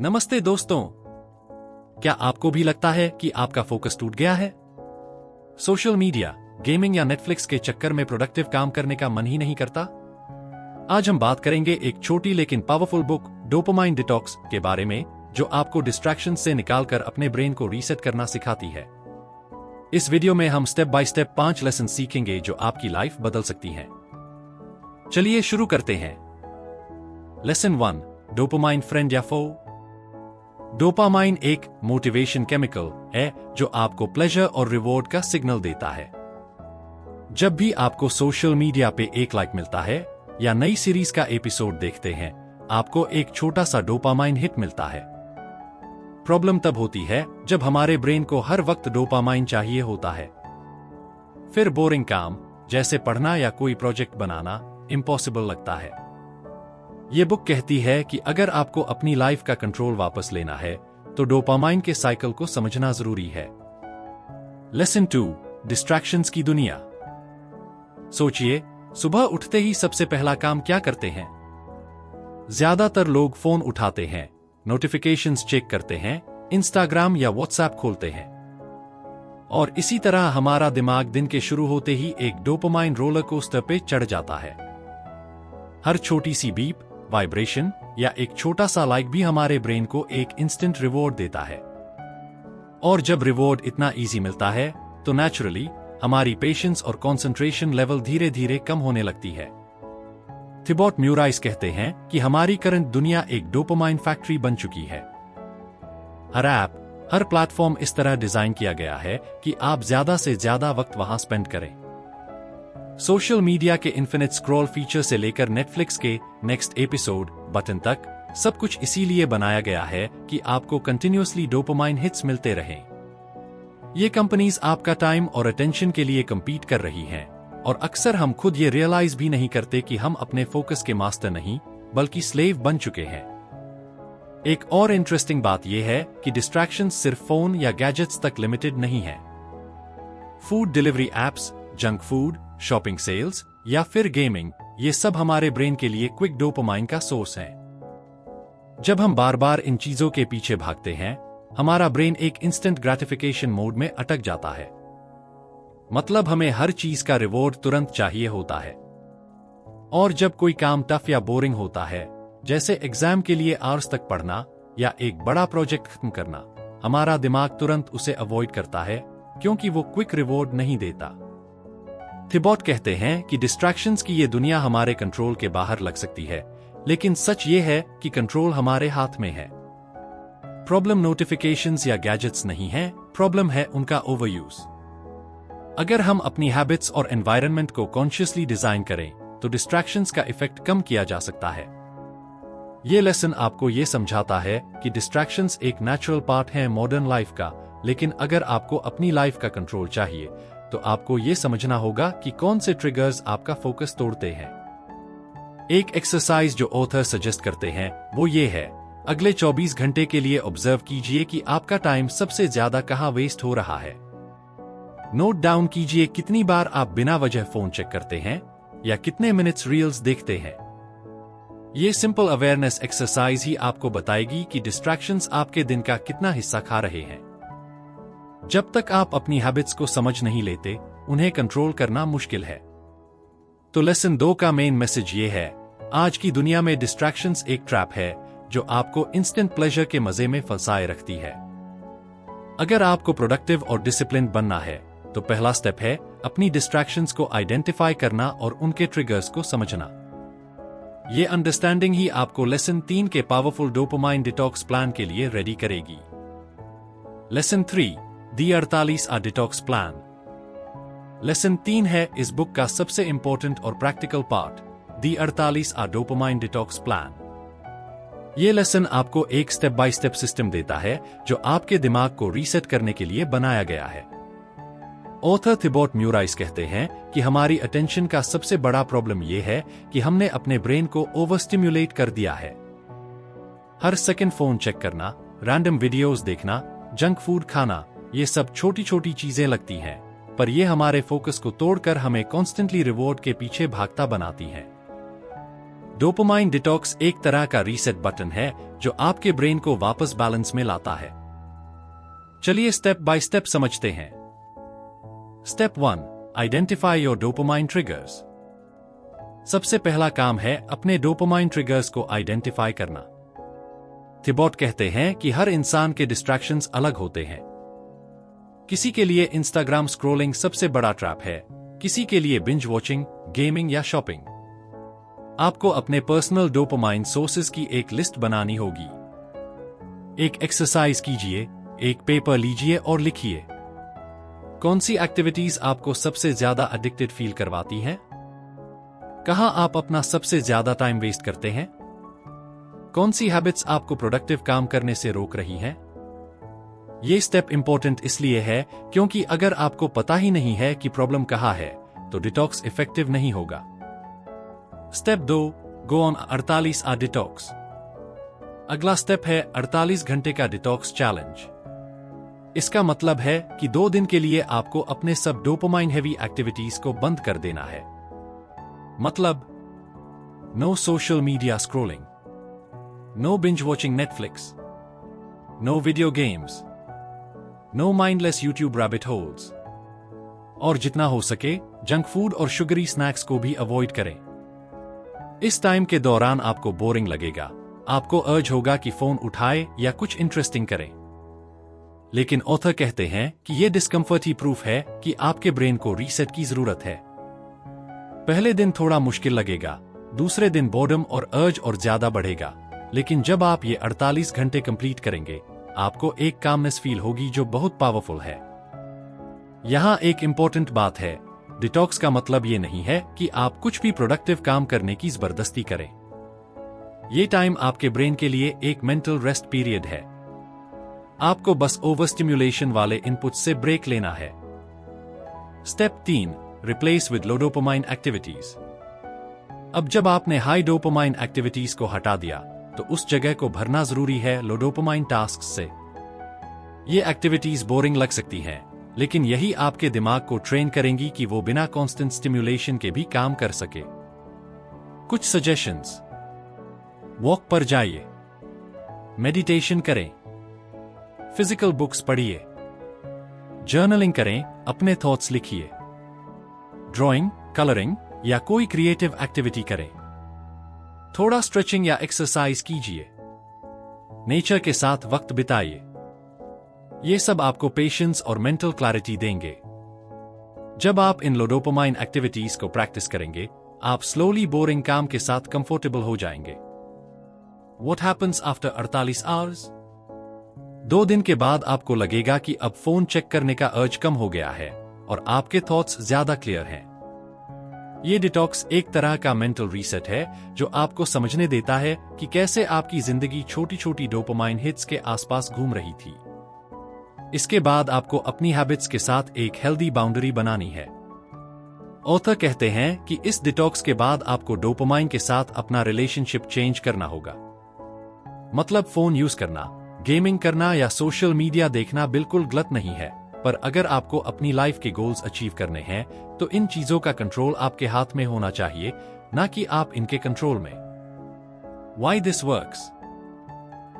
नमस्ते दोस्तों। क्या आपको भी लगता है कि आपका फोकस टूट गया है? सोशल मीडिया, गेमिंग या नेटफ्लिक्स के चक्कर में प्रोडक्टिव काम करने का मन ही नहीं करता? आज हम बात करेंगे एक छोटी लेकिन पावरफुल बुक डोपामाइन डिटॉक्स के बारे में, जो आपको डिस्ट्रैक्शन से निकालकर अपने ब्रेन को रीसेट करना सिखाती है। इस वीडियो में हम स्टेप बाय स्टेप 5 लेसन सीखेंगे जो आपकी लाइफ बदल सकती हैं। चलिए शुरू करते हैं। लेसन 1, डोपामाइन फ्रेंड या फो। डोपामाइन एक मोटिवेशन केमिकल है जो आपको प्लेजर और रिवॉर्ड का सिग्नल देता है। जब भी आपको सोशल मीडिया पे एक लाइक मिलता है या नई सीरीज का एपिसोड देखते हैं, आपको एक छोटा सा डोपामाइन हिट मिलता है। प्रॉब्लम तब होती है जब हमारे ब्रेन को हर वक्त डोपामाइन चाहिए होता है। फिर बोरिंग काम जैसे पढ़ना या कोई प्रोजेक्ट बनाना इम्पॉसिबल लगता है। ये बुक कहती है कि अगर आपको अपनी लाइफ का कंट्रोल वापस लेना है तो डोपामाइन के साइकिल को समझना जरूरी है। लेसन 2, डिस्ट्रैक्शंस की दुनिया। सोचिए, सुबह उठते ही सबसे पहला काम क्या करते हैं? ज्यादातर लोग फोन उठाते हैं, नोटिफिकेशंस चेक करते हैं, इंस्टाग्राम या व्हाट्सएप खोलते हैं। और इसी तरह हमारा दिमाग दिन के शुरू होते ही एक डोपामाइन रोलर कोस्टर पे चढ़ जाता है। हर छोटी सी बीप, वाइब्रेशन या एक छोटा सा लाइक भी हमारे ब्रेन को एक इंस्टेंट रिवॉर्ड देता है। और जब रिवॉर्ड इतना इजी मिलता है तो नेचुरली हमारी पेशेंस और कंसंट्रेशन लेवल धीरे धीरे कम होने लगती है। थिबॉट म्यूराइस कहते हैं कि हमारी करंट दुनिया एक डोपामाइन फैक्ट्री बन चुकी है। हर ऐप, हर प्लेटफॉर्म इस तरह डिजाइन किया गया है कि आप ज्यादा से ज्यादा वक्त वहां स्पेंड करें। सोशल मीडिया के इन्फिनिट स्क्रॉल फीचर से लेकर नेटफ्लिक्स के नेक्स्ट एपिसोड बटन तक, सब कुछ इसीलिए बनाया गया है कि आपको कंटिन्यूअसली डोपामाइन हिट्स मिलते रहें। ये कंपनीज आपका टाइम और अटेंशन के लिए compete कर रही हैं, और अक्सर हम खुद ये रियलाइज भी नहीं करते कि हम अपने फोकस के मास्टर नहीं बल्कि स्लेव बन चुके हैं। एक और इंटरेस्टिंग बात यह है कि डिस्ट्रैक्शन सिर्फ फोन या गैजेट्स तक लिमिटेड नहीं है। Food delivery apps, junk food, shopping sales या फिर गेमिंग, ये सब हमारे ब्रेन के लिए क्विक डोपामाइन का सोर्स है। जब हम बार बार इन चीजों के पीछे भागते हैं, हमारा ब्रेन एक इंस्टेंट ग्रेटिफिकेशन मोड में अटक जाता है। मतलब हमें हर चीज का रिवॉर्ड तुरंत चाहिए होता है। और जब कोई काम टफ या बोरिंग होता है, जैसे एग्जाम के लिए आवर्स तक पढ़ना या एक बड़ा प्रोजेक्ट खत्म करना, हमारा दिमाग तुरंत उसे अवॉइड करता है क्योंकि वो क्विक रिवॉर्ड नहीं देता। थिबॉट कहते हैं कि डिस्ट्रैक्शंस की ये दुनिया हमारे कंट्रोल के बाहर लग सकती है, लेकिन सच ये है कि कंट्रोल हमारे हाथ में है। प्रॉब्लम नोटिफिकेशंस या गैजेट्स नहीं है, प्रॉब्लम है उनका ओवरयूज। अगर हम अपनी हैबिट्स और एनवायरनमेंट को कॉन्शियसली डिजाइन करें तो डिस्ट्रैक्शंस का इफेक्ट कम किया जा सकता है। ये लेसन आपको ये समझाता है कि डिस्ट्रैक्शंस एक नेचुरल पार्ट है मॉडर्न लाइफ का, लेकिन अगर आपको अपनी लाइफ का कंट्रोल चाहिए तो आपको ये समझना होगा कि कौन से ट्रिगर्स आपका फोकस तोड़ते हैं। एक एक्सरसाइज जो ऑथर सजेस्ट करते हैं वो ये है, अगले 24 घंटे के लिए ऑब्जर्व कीजिए कि आपका टाइम सबसे ज्यादा कहां वेस्ट हो रहा है। नोट डाउन कीजिए कितनी बार आप बिना वजह फोन चेक करते हैं या कितने मिनट्स रील्स देखते हैं। ये सिंपल अवेयरनेस एक्सरसाइज ही आपको बताएगी कि डिस्ट्रैक्शंस आपके दिन का कितना हिस्सा खा रहे हैं। जब तक आप अपनी हैबिट्स को समझ नहीं लेते, उन्हें कंट्रोल करना मुश्किल है। तो लेसन 2 का मेन मैसेज ये है, आज की दुनिया में डिस्ट्रैक्शंस एक ट्रैप है जो आपको इंस्टेंट प्लेजर के मजे में फंसाए रखती है। अगर आपको प्रोडक्टिव और डिसिप्लिन बनना है तो पहला स्टेप है अपनी डिस्ट्रैक्शंस को आइडेंटिफाई करना और उनके ट्रिगर्स को समझना। ये अंडरस्टैंडिंग ही आपको लेसन 3 के पावरफुल डोपामाइन डिटॉक्स प्लान के लिए रेडी करेगी। लेसन 3, दी 48 डिटॉक्स प्लान। लेसन 3 है इस बुक का सबसे इंपॉर्टेंट और प्रैक्टिकल पार्ट, दी 48 डोपामाइन डिटॉक्स प्लान। ये लेसन आपको एक स्टेप बाय स्टेप सिस्टम देता है जो आपके दिमाग को रीसेट करने के लिए बनाया गया है। ऑथर थिबॉट म्यूराइस कहते हैं कि हमारी अटेंशन का सबसे बड़ा प्रॉब्लम यह है कि हमने अपने ब्रेन को ओवर स्टिम्युलेट कर दिया है। हर सेकंड फोन चेक करना, रैंडम वीडियोस देखना, जंक फूड खाना, ये सब छोटी छोटी चीजें लगती हैं, पर ये हमारे फोकस को तोड़कर हमें कॉन्स्टेंटली रिवॉर्ड के पीछे भागता बनाती हैं। डोपामाइन डिटॉक्स एक तरह का रीसेट बटन है जो आपके ब्रेन को वापस बैलेंस में लाता है। चलिए स्टेप बाय स्टेप समझते हैं। Step 1, identify your dopamine triggers. सबसे पहला काम है अपने डोपामाइन ट्रिगर्स को आइडेंटिफाई करना। थिबॉट कहते हैं कि हर इंसान के डिस्ट्रैक्शंस अलग होते हैं। किसी के लिए इंस्टाग्राम स्क्रॉलिंग सबसे बड़ा ट्रैप है, किसी के लिए बिंज वॉचिंग, गेमिंग या शॉपिंग। आपको अपने पर्सनल डोपामाइन सोर्सेज की एक लिस्ट बनानी होगी। एक एक्सरसाइज कीजिए, एक पेपर लीजिए और लिखिए कौन सी एक्टिविटीज आपको सबसे ज्यादा एडिक्टेड फील करवाती हैं? कहां आप अपना सबसे ज्यादा टाइम वेस्ट करते हैं? कौन सी हैबिट्स आपको प्रोडक्टिव काम करने से रोक रही हैं? ये स्टेप इंपॉर्टेंट इसलिए है क्योंकि अगर आपको पता ही नहीं है कि प्रॉब्लम कहां है तो डिटॉक्स इफेक्टिव नहीं होगा। Step 2, go on 48 hour detox. अगला स्टेप है 48 घंटे का डिटॉक्स चैलेंज। इसका मतलब है कि 2 दिन के लिए आपको अपने सब डोपामाइन हेवी एक्टिविटीज को बंद कर देना है। मतलब, no social media scrolling, no binge watching Netflix, no video games, no mindless YouTube rabbit holes, और जितना हो सके जंक फूड और शुगरी स्नैक्स को भी अवॉइड करें। इस टाइम के दौरान आपको बोरिंग लगेगा, आपको अर्ज होगा कि फोन उठाए या कुछ इंटरेस्टिंग करें। लेकिन ऑथर कहते हैं कि यह डिस्कम्फर्ट ही प्रूफ है कि आपके ब्रेन को रीसेट की जरूरत है। पहले दिन थोड़ा मुश्किल लगेगा, दूसरे दिन बोर्डम और अर्ज और ज्यादा बढ़ेगा, लेकिन जब आप ये 48 घंटे कंप्लीट करेंगे आपको एक कामनेस फील होगी जो बहुत पावरफुल है। यहां एक इंपॉर्टेंट बात है, डिटॉक्स का मतलब ये नहीं है कि आप कुछ भी प्रोडक्टिव काम करने की जबरदस्ती करें। ये टाइम आपके ब्रेन के लिए एक मेंटल रेस्ट पीरियड है। आपको बस ओवर स्टिम्युलेशन वाले इनपुट से ब्रेक लेना है। Step 3, replace with low dopamine activities. अब जब आपने हाई डोपामाइन एक्टिविटीज को हटा दिया तो उस जगह को भरना जरूरी है लो डोपामाइन टास्क्स से। ये एक्टिविटीज बोरिंग लग सकती हैं, लेकिन यही आपके दिमाग को ट्रेन करेंगी कि वो बिना कांस्टेंट स्टिम्युलेशन के भी काम कर सके। कुछ सजेशंस: वॉक पर जाइए, मेडिटेशन करें, फिजिकल बुक्स पढ़िए, जर्नलिंग करें, अपने थॉट्स लिखिए, ड्राइंग, कलरिंग या कोई क्रिएटिव एक्टिविटी करें, थोड़ा स्ट्रेचिंग या एक्सरसाइज कीजिए, नेचर के साथ वक्त बिताइए। ये सब आपको पेशेंस और मेंटल क्लैरिटी देंगे। जब आप इन लो डोपामाइन एक्टिविटीज को प्रैक्टिस करेंगे, आप स्लोली बोरिंग काम के साथ कंफर्टेबल हो जाएंगे। What happens after 48 hours? 2 दिन के बाद आपको लगेगा कि अब फोन चेक करने का अर्ज कम हो गया है और आपके थॉट्स ज्यादा क्लियर हैं। ये डिटॉक्स एक तरह का मेंटल रीसेट है जो आपको समझने देता है कि कैसे आपकी जिंदगी छोटी छोटी डोपामाइन हिट्स के आसपास घूम रही थी। इसके बाद आपको अपनी हैबिट्स के साथ एक हेल्दी बाउंड्री बनानी है। ऑथर कहते हैं कि इस डिटॉक्स के बाद आपको डोपामाइन के साथ अपना रिलेशनशिप चेंज करना होगा। मतलब फोन यूज करना, गेमिंग करना या सोशल मीडिया देखना बिल्कुल गलत नहीं है, पर अगर आपको अपनी लाइफ के गोल्स अचीव करने हैं तो इन चीजों का कंट्रोल आपके हाथ में होना चाहिए, ना कि आप इनके कंट्रोल में। Why this works?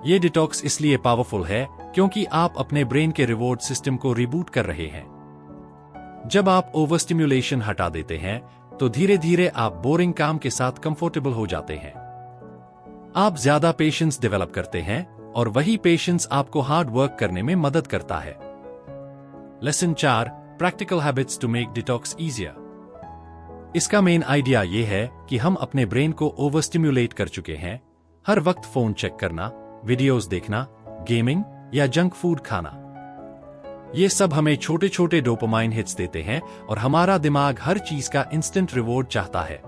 ये डिटॉक्स इसलिए पावरफुल है क्योंकि आप अपने ब्रेन के रिवॉर्ड सिस्टम को रिबूट कर रहे हैं। जब आप ओवर स्टिम्युलेशन हटा देते हैं तो धीरे धीरे आप बोरिंग काम के साथ कंफर्टेबल हो जाते हैं। आप ज्यादा पेशेंस डेवलप करते हैं और वही पेशेंस आपको हार्ड वर्क करने में मदद करता है। Lesson 4, practical habits to make detox easier. इसका मेन आइडिया ये है कि हम अपने ब्रेन को ओवर स्टिम्युलेट कर चुके हैं। हर वक्त फोन चेक करना, वीडियोस देखना, गेमिंग या जंक फूड खाना, ये सब हमें छोटे छोटे डोपामाइन हिट्स देते हैं और हमारा दिमाग हर चीज का इंस्टेंट रिवॉर्ड चाहता है।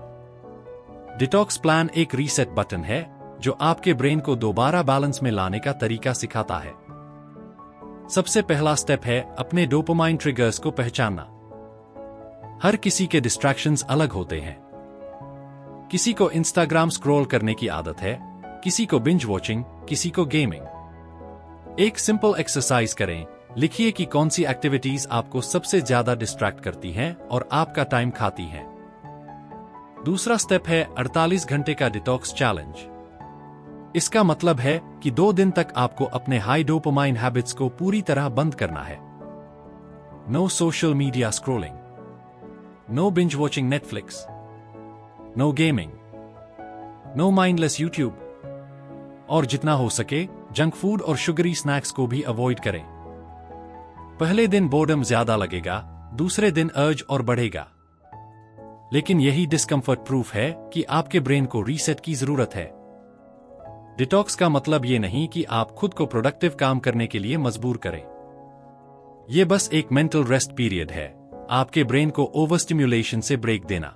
डिटॉक्स प्लान एक रीसेट बटन है जो आपके ब्रेन को दोबारा बैलेंस में लाने का तरीका सिखाता है। सबसे पहला स्टेप है अपने डोपामाइन ट्रिगर्स को पहचानना। हर किसी के डिस्ट्रैक्शंस अलग होते हैं। किसी को इंस्टाग्राम स्क्रॉल करने की आदत है, किसी को बिंज वॉचिंग, किसी को गेमिंग। एक सिंपल एक्सरसाइज करें, लिखिए कि कौन सी एक्टिविटीज आपको सबसे ज्यादा डिस्ट्रैक्ट करती हैं और आपका टाइम खाती हैं। दूसरा स्टेप है 48 घंटे का डिटॉक्स चैलेंज। इसका मतलब है कि 2 दिन तक आपको अपने हाई डोपामाइन हैबिट्स को पूरी तरह बंद करना है। No social media scrolling, no binge watching Netflix, no gaming, no mindless YouTube, और जितना हो सके जंक फूड और शुगरी स्नैक्स को भी अवॉइड करें। पहले दिन बोर्डम ज्यादा लगेगा, दूसरे दिन अर्ज और बढ़ेगा, लेकिन यही डिस्कंफर्ट प्रूफ है कि आपके ब्रेन को रीसेट की जरूरत है। डिटॉक्स का मतलब ये नहीं कि आप खुद को प्रोडक्टिव काम करने के लिए मजबूर करें। यह बस एक मेंटल रेस्ट पीरियड है, आपके ब्रेन को ओवर स्टिम्युलेशन से ब्रेक देना।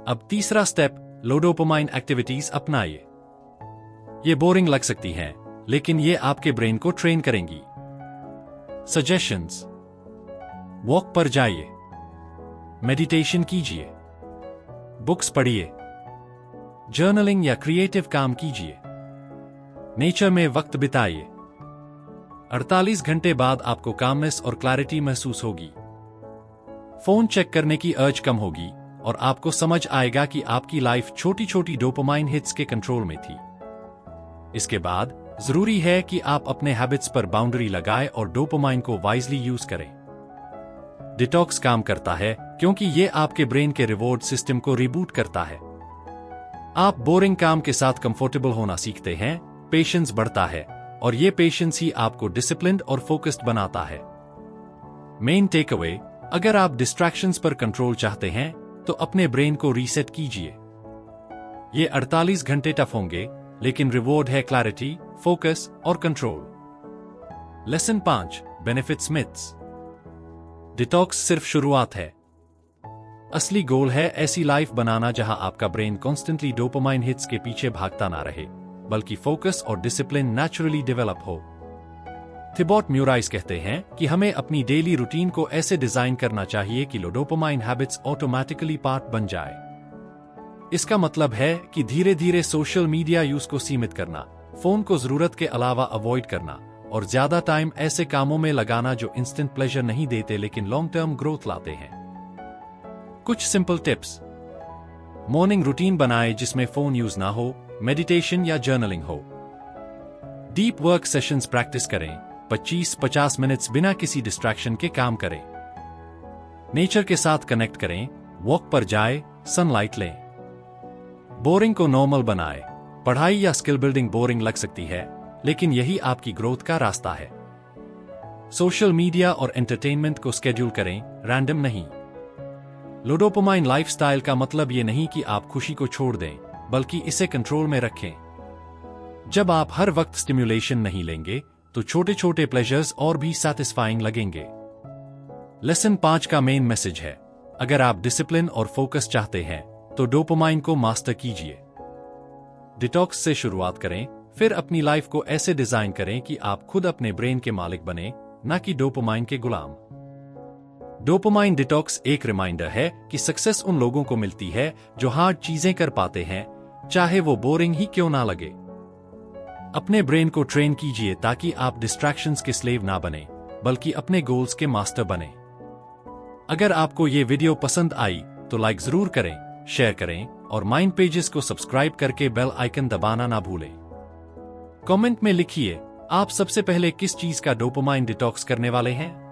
अब तीसरा स्टेप, लो डोपामाइन एक्टिविटीज अपनाइए। ये बोरिंग लग सकती हैं, लेकिन ये आपके ब्रेन को ट्रेन करेंगी। सजेशंस: वॉक पर जाइए, मेडिटेशन कीजिए, बुक्स पढ़िए, जर्नलिंग या क्रिएटिव काम कीजिए, नेचर में वक्त बिताइए। 48 घंटे बाद आपको कामनेस और क्लैरिटी महसूस होगी। फोन चेक करने की अर्ज कम होगी और आपको समझ आएगा कि आपकी लाइफ छोटी छोटी डोपामाइन हिट्स के कंट्रोल में थी। इसके बाद जरूरी है कि आप अपने हैबिट्स पर बाउंड्री लगाएं और डोपामाइन को वाइजली यूज करें। डिटॉक्स काम करता है क्योंकि ये आपके ब्रेन के रिवॉर्ड सिस्टम को रिबूट करता है। आप बोरिंग काम के साथ कंफर्टेबल होना सीखते हैं, पेशेंस बढ़ता है, और ये पेशेंस ही आपको डिसिप्लिन्ड और फोकस्ड बनाता है। मेन टेक अवे: अगर आप डिस्ट्रैक्शंस पर कंट्रोल चाहते हैं तो अपने ब्रेन को रीसेट कीजिए। ये 48 घंटे टफ होंगे, लेकिन रिवॉर्ड है क्लैरिटी, फोकस और control. Lesson 5: benefits myths. Detox सिर्फ शुरुआत है। असली गोल है ऐसी लाइफ बनाना जहां आपका ब्रेन कॉन्स्टेंटली डोपामाइन हिट्स के पीछे भागता ना रहे, बल्कि फोकस और डिसिप्लिन नेचुरली डेवलप हो। थिबॉट म्यूराइस कहते हैं कि हमें अपनी डेली रूटीन को ऐसे डिजाइन करना चाहिए कि लो डोपामाइन हैबिट्स ऑटोमेटिकली पार्ट बन जाए। इसका मतलब है कि धीरे धीरे सोशल मीडिया यूज को सीमित करना, फोन को जरूरत के अलावा अवॉइड करना, और ज्यादा टाइम ऐसे कामों में लगाना जो इंस्टेंट प्लेजर नहीं देते लेकिन लॉन्ग टर्म ग्रोथ लाते हैं। कुछ सिंपल टिप्स: मॉर्निंग रूटीन बनाएं जिसमें फोन यूज ना हो, मेडिटेशन या जर्नलिंग हो। डीप वर्क सेशंस प्रैक्टिस करें, 25-50 मिनट्स बिना किसी डिस्ट्रैक्शन के काम करें। नेचर के साथ कनेक्ट करें, वॉक पर जाएं, सनलाइट लें। बोरिंग को नॉर्मल बनाएं। पढ़ाई या स्किल बिल्डिंग बोरिंग लग सकती है, लेकिन यही आपकी ग्रोथ का रास्ता है। सोशल मीडिया और एंटरटेनमेंट को स्केड्यूल करें, रैंडम नहीं। लो डोपामाइन लाइफस्टाइल का मतलब ये नहीं कि आप खुशी को छोड़ दें, बल्कि इसे कंट्रोल में रखें। जब आप हर वक्त स्टिम्युलेशन नहीं लेंगे, तो छोटे छोटे प्लेजर्स और भी सैटिस्फाइंग लगेंगे। लेसन 5 का मेन मैसेज है: अगर आप डिसिप्लिन और फोकस चाहते हैं, तो डोपामाइन को मास्टर कीजिए। डिटॉक्स से शुरुआत करें, फिर अपनी लाइफ को ऐसे डिजाइन करें कि आप खुद अपने ब्रेन के मालिक बने, न कि डोपामाइन के गुलाम। डोपामाइन डिटॉक्स एक रिमाइंडर है कि सक्सेस उन लोगों को मिलती है जो हार्ड चीजें कर पाते हैं, चाहे वो बोरिंग ही क्यों ना लगे। अपने ब्रेन को ट्रेन कीजिए ताकि आप डिस्ट्रैक्शंस के स्लेव ना बने, बल्कि अपने गोल्स के मास्टर बने। अगर आपको ये वीडियो पसंद आई तो लाइक जरूर करें, शेयर करें और माइंड पेजेस को सब्सक्राइब करके बेल आइकन दबाना ना भूलें। कमेंट में लिखिए, आप सबसे पहले किस चीज का डोपामाइन डिटॉक्स करने वाले हैं।